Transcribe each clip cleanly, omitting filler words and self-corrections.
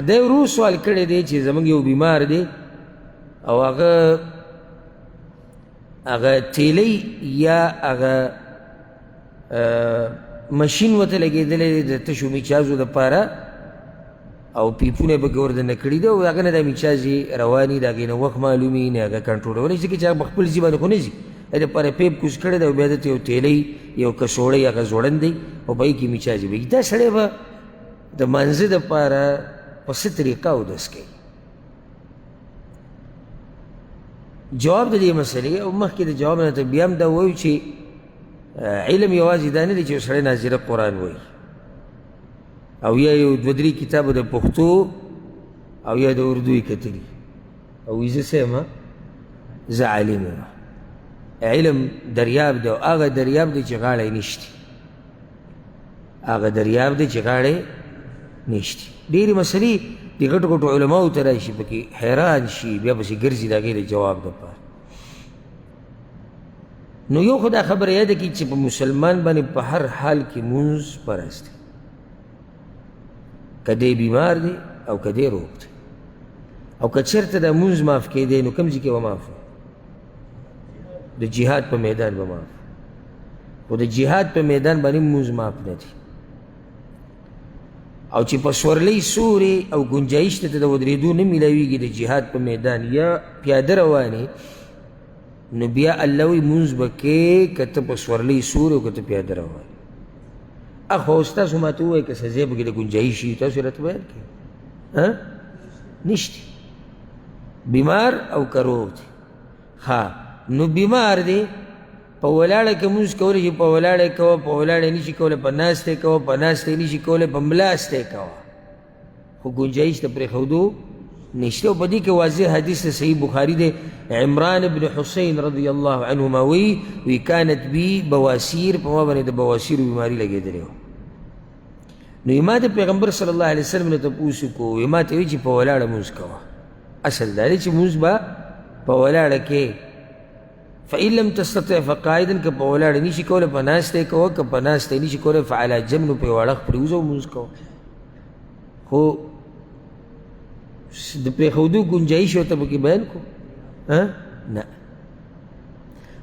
دا ورو سوال کړی دی چې زموږ یو بیمار دی او هغه تیلی یا هغه مشین ورته لګېدلی دی د تشو میچازو دپاره او پیپونه پکې ورته کړي دي او هغه نه دا میچاز یې روان وي د هغې نه وخت معلوم وي نه هغه کنټرولولی شي چې هغه په خپل ځي باندې خو نه ځي د دپاره پیپ کوز کړی دی او بیا دته یو تیلی یو کڅوړی هغه ځوړند دی او په هغې کې میچاز وي دا سړی به د مانځه دپاره په څه طریقه اودس کوي جواب د دې مسلې او مخکې د جواب نه ته بیا هم دا ووایو چې علم یوازې دا نه دی چې یو سړی ناظره قرآن وایي او یا یو دوه درې کتابه د پښتو او یا د اردو یې کتلي او وایي زه څه یم زه عالم یم علم دریاب دی او هغه دریاب دی چې غاړه یې نشتي هغه دریاب دی چې غاړه یې نشتي ډېرې مسلې د غټو غټو علماو ته راشي پکې حیران شي بیا پسې ګرځي د هغې د جواب دپاره نو یو خو دا خبره یاده کړي چې په مسلمان باندې په هر حال کې مونځ فرض دی که دی بیمار دی او که دی روغ دی او که چېرته دا مونځ معاف کېدی نو کوم ځای کې به معاف د جهاد په میدان به معاف خو د جهاد په میدان باندې مونځ معاف نه دی او چې په سورلۍ سورې او ګنجایش ته د ودرېدو نه میلاویږي د جهاد په میدان یا پیاده روانې نو بیا الله وایي مونځ به کې که ته په سورلۍ سورې او که ته پیاده روانې خو اوس تاسو ماته ووایئ که څه ځای پکې د ګنجایش وي تاسو راته بیان کړئ نشته بیمار او که روغ دی ها نو بیمار دی په ولاړه کې مونځ کولی شي په ولاړه یې کوه په ولاړه یې نشي کولی په ناسته یې کوه په ناسته یې نشي کولی په ملاسته یې کوه خو ګنجایش د پرېښودو نشته او په دې کې واضح حدیث د صحیح بخاري دی عمران بن حسین رضی الله عنهما وی کانت بی بواسیر په ما باندې د بواسیرو بیماري لګېدلې وه نو ما د پیغمبر صلی الله علیه وسلم نه تپوس وکړو ما ته وایي چې په ولاړه مونځ کوه اصل دا دی چې مونځ به په ولاړه کې فإن لم تستطع فقائدا که په ولاړه نشي کولی په ناسته یې کوه که په ناسته یې نشي کولی فعلی جنب نو په یو اړخ پرېوځه او مونځ کوه خو د پرېښودو ګنجایش ورته پکې بیان کړو نه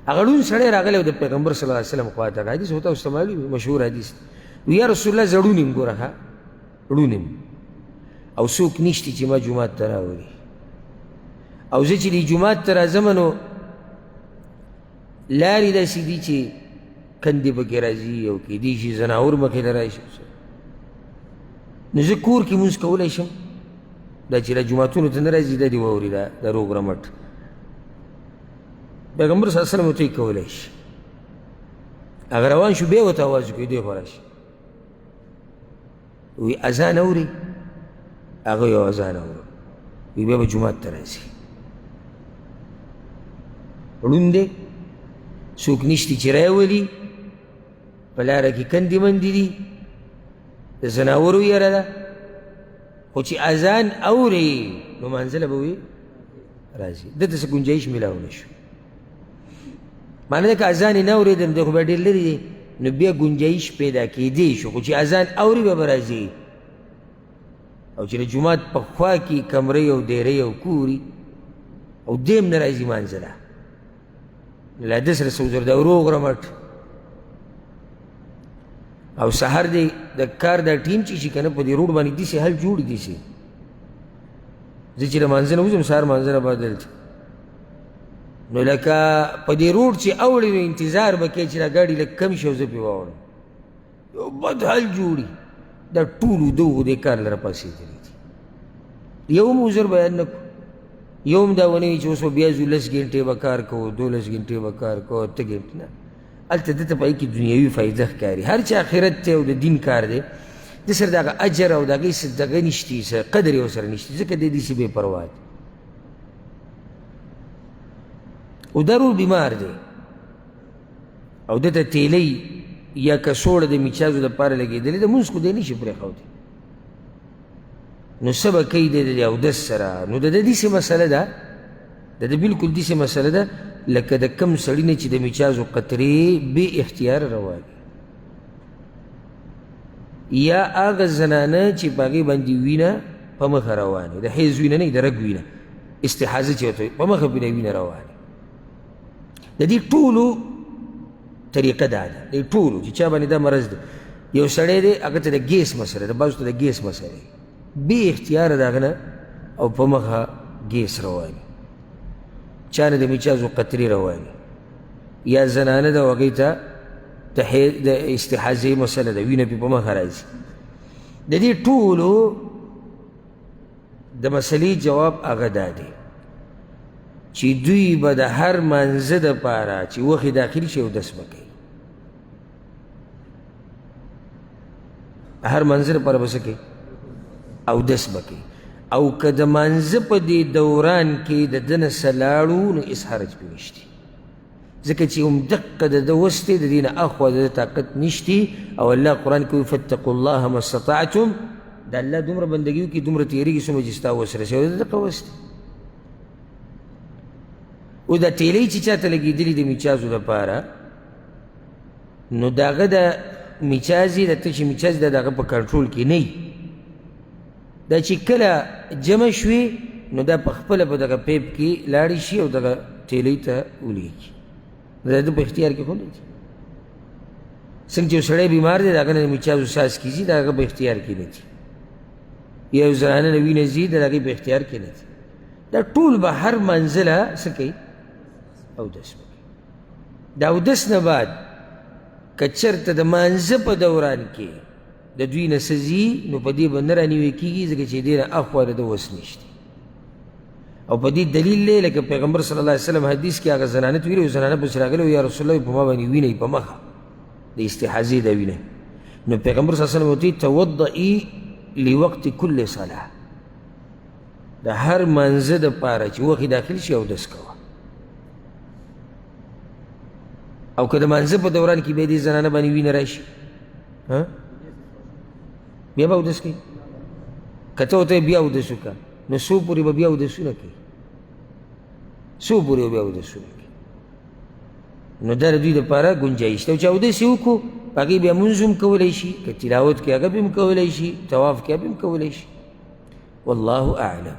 هغه ړوند سړی راغلی و د پیغمبر صلی الله علیه وسلم خوا ته حدیث ورته اوس ته معلوم وي مشهور حدیث وي یا رسول الله زه ړوند یم ګوره ښه ړوند یم او څوک نشته چې ما جومات ته راولي او زه چې دې جومات ته راځم نو لارې داسې دي چې کندې پکې راځي او کیدای شي زناور مخې ته راشي نو زه کور کې مونځ کولی شم دا چې دا جوماتونو ته نه راځي دا دې واوري دا روغ رمټ پیغمبر صلی الله علیه وسلم ورته یې کولی شي هغه روان شو بیا ورته اواز وکړي دی خو راشي وی اذان اوري هغه یو اذان اوري وی بیا به جومات ته راځي ړوند دی څوک نشته چې راولي په لاره کې کندې مندې دي د زناورو یره ده خو چې اذان اوري نو منزله به وي راځي دته څه ګنجایش میلاو نه شو معنی ده که اذان یې نه اورېده نو دی خو بیا ډېر لرې دی نو بیا ګنجایش پیدا کېدی شو خو چې اذان اوري به راځي او چې د جومات په خوا کې کمرې او ډیرې او کوري او دیم نه راځي منزله لا ده سره څه وزر دا روغ رمټ او سهار دی د کار دا ټیم چې شي که نه په دې روډ باندې داسې حل جوړ داسې زه چې د مانځه نه وځم سهار مانځه نه به دلته نو لکه په دې روډ چې اوړي نو انتظار به کوې چې دا ګاډي لږ کم شي او زه پرې واوړم یو بد حل جوړي دا ټولو دغو دې کار لره پاسېدلي دي یو هم عذر بیان نه کړو یو هم دا ونه وي چې اوس به بیا ځو 10 ګنټې به کار کوو 12 ګنټې به کار کوو 8 ګنټې نه هلته دته په هغې کې دنیوي فایده ښکاري هر چې آخرت دی او د دین کار دی د سره د هغه اجر او د هغې څه دغه نشتي څه قدر یې ورسره نشتي ځکه دی داسې بې پروا دی او دا رور بیمار دی او دته تیلی یا کڅوړه د میچازو دپاره لګېدلې ده مونځ خو دی نشي پرېښودی نو څه به کوي دی د اودس سره نو د ده داسې مسله ده د ده بلکل داسې مسله ده لکه د کم سړي نه چې د میچازو قطرې بې اختیاره رواږي یا هغه زنانه چې په هغې باندې وینه په مخه روانې د حیض وینه نه د رګ وینه استحاضه چې ورته په مخه باندې وینه روانې د دې ټولو طریقه دا ده د ټولو چې چا باندې دا مرض ده یو سړی دی هغه ته د ګیس مسله ده بعضو ته د ګیس مسله دی بې اختیاره د هغه نه او په مخه ګیس رواني چا نه د میچازو قطرې رواني یا زنانه ده هغوی ته د استحاضې مسله ده وینه پې په مخه راځي د دې ټولو د مسلې جواب هغه دا دی چې دوی به د هر منځه دپاره چې وخې داخل شي اودس به کوي هر منځه دپاره به څه کوي اودس به کوي او که د منځه په دې دوران کې د ده نه څه لاړو نو هېڅ حرج پې نشته ځکه چې همدقه د ده وس دی د دې نه اخوا د ده طاقت نشته او الله قرآن کې وایي فاتقوا الله ما استطعتم د الله دومره بندګي وکړي دومره تېرېږي څومره چې ستا وس رسوي د دغه وس دی او دا تیلی چې چاته لګېدلي د میچازو دپاره نو د هغه د میچاز یې د ته چې میچاز دی د هغه په کنټرول کې نه دا چې کله جمع شوې نو دا په خپله په دغه پیپ کې لاړې شي او دغه تیلی ته ولېږي دا د په اختیار کې خو نه دي څنګه چې یو سړی بیمار دی د هغه نه د میچازو ساس کېږي د هغه په اختیار کې نه دي یا یو زنانه نه وینه ځي د هغې په اختیار کې نه دي دا ټول به هر منزله څه کوي اودس به کوي د اودس نه بعد که چېرته د مانځه په دوران کې د دوی نه څه ځي نو په دې به نه رانیوی کېږي ځکه چې دې نه اخوا د ده وس نشته او په دې دلیل دی لکه پیغمبر صلی الله علیه وسلم حدیث کې هغه زنانه ته ویلي زنانه پسې راغلی یا رسول الله په ما باندې وینئ په مخه د استحاضې د وینه نو پیغمبر صلی الله علیه وسلم ورته توضئي لوقت کل صلاه د هر منځه دپاره چې وخې داخل شي اودس کوه او که د منځه په دوران کې بیا دې زنانه باندې وینه راشي بیا به اودس کوي که ته ورته بیا اودس وکړه نو څو پورې به بیا اودسونه کوي څو پورې به بیا اودسونه کوي نو دا د دوی دپاره ګنجایش ده او چې اودس یې وکړو هغې بیا مونځ هم کولی شي که تلاوت کې هغه به هم کولی شي طواف کې هغه به هم کولی شي والله اعلم